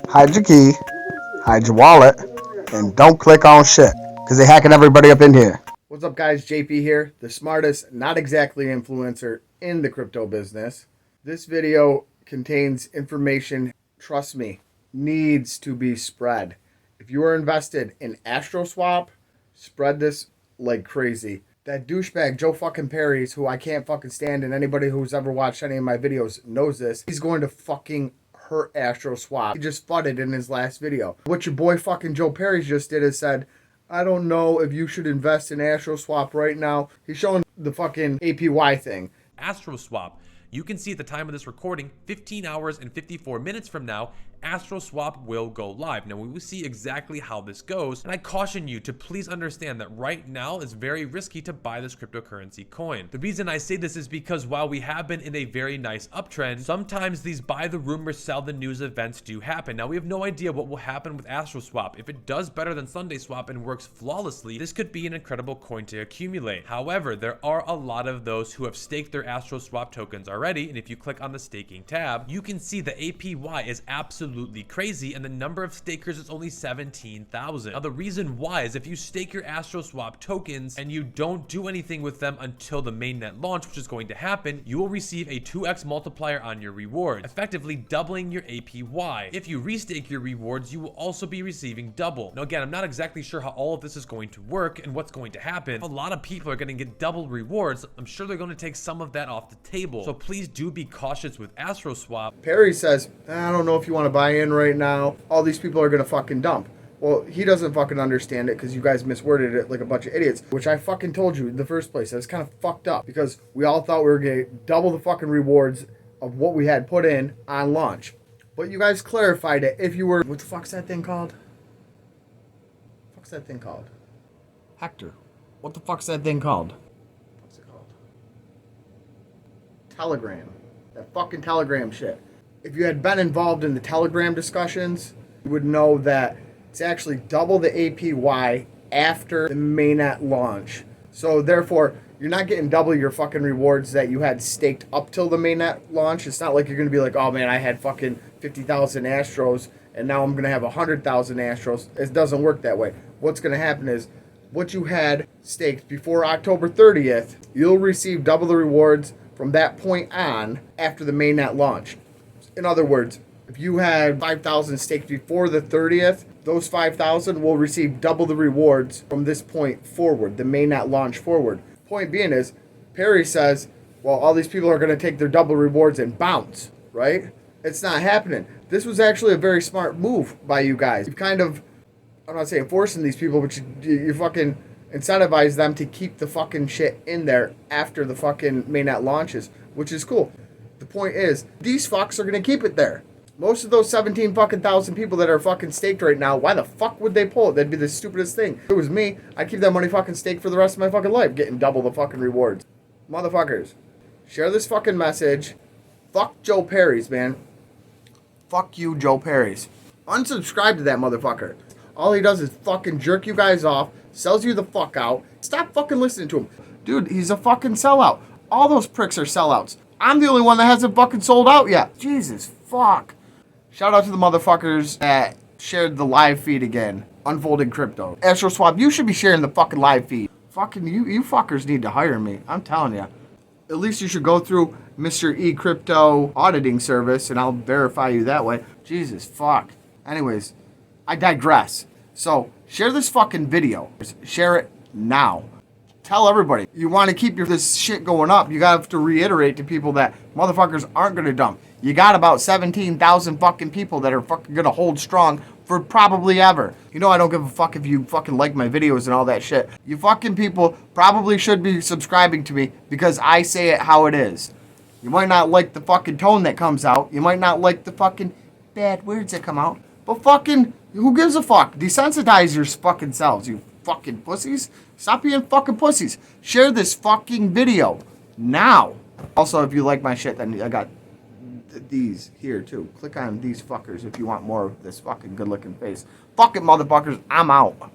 hide your key, hide your wallet, and don't click on shit, because they're hacking everybody up in here. What's up, guys? JP here, the smartest, not exactly influencer in the crypto business. This video contains information, trust me, needs to be spread. If you are invested in Astro Swap, spread this like crazy. That douchebag Joe fucking Perry's, who I can't fucking stand, and anybody who's ever watched any of my videos knows this, he's going to fucking hurt Astro Swap. He just fudded in his last video. What your boy fucking Joe Perry just did is said, I don't know if you should invest in Astro Swap right now. He's showing the fucking APY thing. Astro Swap. You can see at the time of this recording, 15 hours and 54 minutes from now, Astro Swap will go live. Now we will see exactly how this goes, and I caution you to please understand that right now it's very risky to buy this cryptocurrency coin. The reason I say this is because while we have been in a very nice uptrend, sometimes these buy the rumor, sell the news events do happen. Now we have no idea what will happen with Astro Swap. If it does better than Sunday Swap and works flawlessly, this could be an incredible coin to accumulate. However, there are a lot of those who have staked their Astro Swap tokens already, and if you click on the staking tab, you can see the APY is absolutely crazy, and the number of stakers is only 17,000. Now the reason why is if you stake your Astro Swap tokens and you don't do anything with them until the mainnet launch, which is going to happen, you will receive a 2x multiplier on your rewards, effectively doubling your APY. If you restake your rewards, you will also be receiving double. Now again, I'm not exactly sure how all of this is going to work and what's going to happen. If a lot of people are going to get double rewards, I'm sure they're going to take some of that off the table. So please do be cautious with Astro Swap. Perry says, I don't know if you want to buy in right now. All these people are going to fucking dump. Well, he doesn't fucking understand it because you guys misworded it like a bunch of idiots, which I fucking told you in the first place. That's kind of fucked up because we all thought we were going to double the fucking rewards of what we had put in on launch. But you guys clarified it. If you were, what the fuck's that thing called? What's that thing called? Hector. What the fuck's that thing called? What's it called? Telegram. That fucking Telegram shit. If you had been involved in the Telegram discussions, you would know that it's actually double the APY after the mainnet launch. So therefore, you're not getting double your fucking rewards that you had staked up till the mainnet launch. It's not like you're going to be like, oh man, I had fucking 50,000 Astros and now I'm going to have 100,000 Astros. It doesn't work that way. What's going to happen is what you had staked before October 30th, you'll receive double the rewards from that point on after the mainnet launch. In other words, if you had 5,000 staked before the 30th, those 5,000 will receive double the rewards from this point forward, the mainnet launch forward. Point being is, Perry says, well, all these people are going to take their double rewards and bounce, right? It's not happening. This was actually a very smart move by you guys. You kind of, I'm not saying forcing these people, but you fucking incentivize them to keep the fucking shit in there after the fucking mainnet launches, which is cool. The point is, these fucks are going to keep it there. Most of those 17 fucking thousand people that are fucking staked right now, why the fuck would they pull it? That'd be the stupidest thing. If it was me, I'd keep that money fucking staked for the rest of my fucking life, getting double the fucking rewards. Motherfuckers, share this fucking message. Fuck Joe Perry's, man. Fuck you, Joe Perry's. Unsubscribe to that motherfucker. All he does is fucking jerk you guys off, sells you the fuck out. Stop fucking listening to him. Dude, he's a fucking sellout. All those pricks are sellouts. I'm the only one that hasn't fucking sold out yet. Jesus, fuck. Shout out to the motherfuckers that shared the live feed again. Unfolding Crypto. Astro Swap, you should be sharing the fucking live feed. Fucking you fuckers need to hire me. I'm telling you. At least you should go through MrECrypto auditing service and I'll verify you that way. Jesus, fuck. Anyways, I digress. So, share this fucking video. Share it now. Tell everybody. You want to keep this shit going up, you have to reiterate to people that motherfuckers aren't going to dump. You got about 17,000 fucking people that are fucking going to hold strong for probably ever. You know I don't give a fuck if you fucking like my videos and all that shit. You fucking people probably should be subscribing to me because I say it how it is. You might not like the fucking tone that comes out. You might not like the fucking bad words that come out. But fucking, who gives a fuck? Desensitize your fucking selves, you fucking pussies. Stop being fucking pussies. Share this fucking video now. Also, if you like my shit, then I got these here too. Click on these fuckers if you want more of this fucking good looking face. Fuck it, motherfuckers. I'm out.